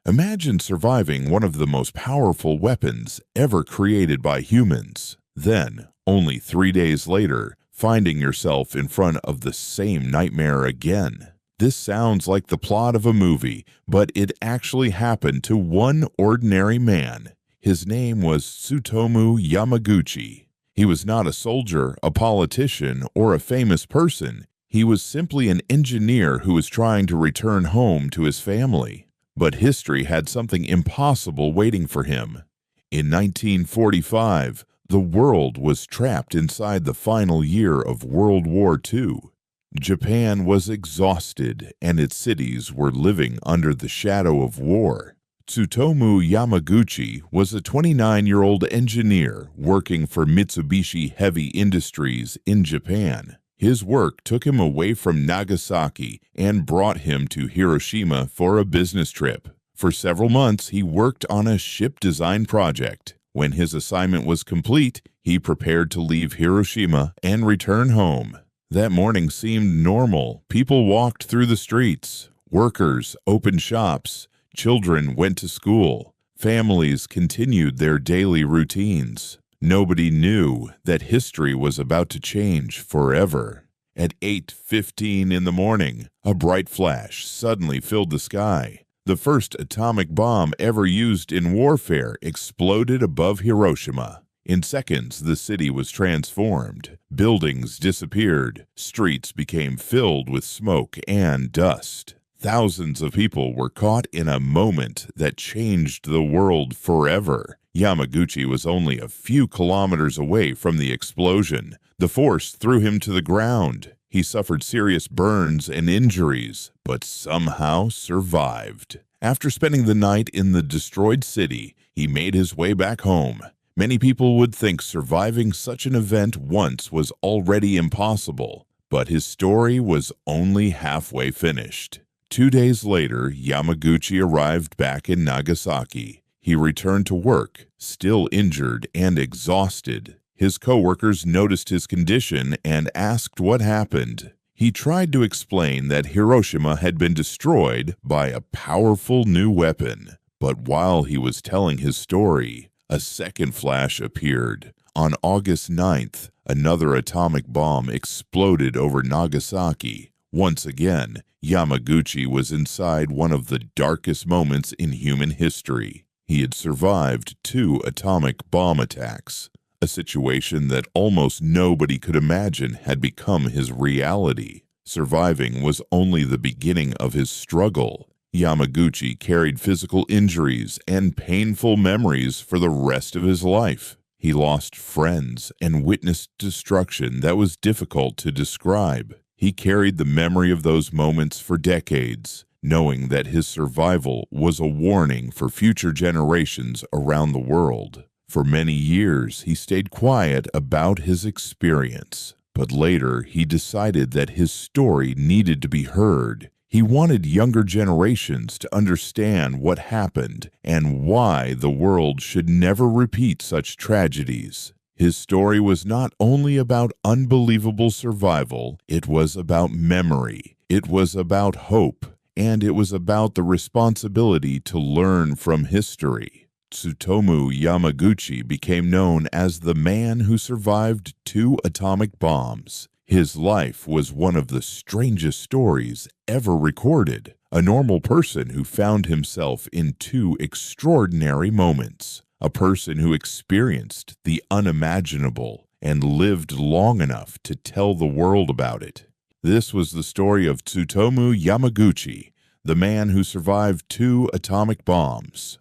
Imagine surviving one of the most powerful weapons ever created by humans. Then, only 3 days later, finding yourself in front of the same nightmare again. This sounds like the plot of a movie, but it actually happened to one ordinary man. His name was Tsutomu Yamaguchi. He was not a soldier, a politician, or a famous person. He was simply an engineer who was trying to return home to his family. But history had something impossible waiting for him. In 1945, the world was trapped inside the final year of World War II. Japan was exhausted, and its cities were living under the shadow of war. Tsutomu Yamaguchi was a 29-year-old engineer working for Mitsubishi Heavy Industries in Japan. His work took him away from Nagasaki and brought him to Hiroshima for a business trip. For several months, he worked on a ship design project. When his assignment was complete, he prepared to leave Hiroshima and return home. That morning seemed normal. People walked through the streets. Workers opened shops. Children went to school. Families continued their daily routines. Nobody knew that history was about to change forever. At 8:15 in the morning, a bright flash suddenly filled the sky. The first atomic bomb ever used in warfare exploded above Hiroshima. In seconds, the city was transformed. Buildings disappeared. Streets became filled with smoke and dust. Thousands of people were caught in a moment that changed the world forever. Yamaguchi was only a few kilometers away from the explosion. The force threw him to the ground. He suffered serious burns and injuries, but somehow survived. After spending the night in the destroyed city, he made his way back home. Many people would think surviving such an event once was already impossible, but his story was only halfway finished. 2 days later, Yamaguchi arrived back in Nagasaki. He returned to work, still injured and exhausted. His coworkers noticed his condition and asked what happened. He tried to explain that Hiroshima had been destroyed by a powerful new weapon. But while he was telling his story, a second flash appeared. On August 9th, another atomic bomb exploded over Nagasaki. Once again, Yamaguchi was inside one of the darkest moments in human history. He had survived 2 atomic bomb attacks. A situation that almost nobody could imagine had become his reality. Surviving was only the beginning of his struggle. Yamaguchi carried physical injuries and painful memories for the rest of his life. He lost friends and witnessed destruction that was difficult to describe. He carried the memory of those moments for decades, knowing that his survival was a warning for future generations around the world. For many years, he stayed quiet about his experience, but later he decided that his story needed to be heard. He wanted younger generations to understand what happened and why the world should never repeat such tragedies. His story was not only about unbelievable survival, it was about memory, it was about hope, and it was about the responsibility to learn from history. Tsutomu Yamaguchi became known as the man who survived 2 atomic bombs. His life was one of the strangest stories ever recorded. A normal person who found himself in 2 extraordinary moments. A person who experienced the unimaginable and lived long enough to tell the world about it. This was the story of Tsutomu Yamaguchi, the man who survived 2 atomic bombs.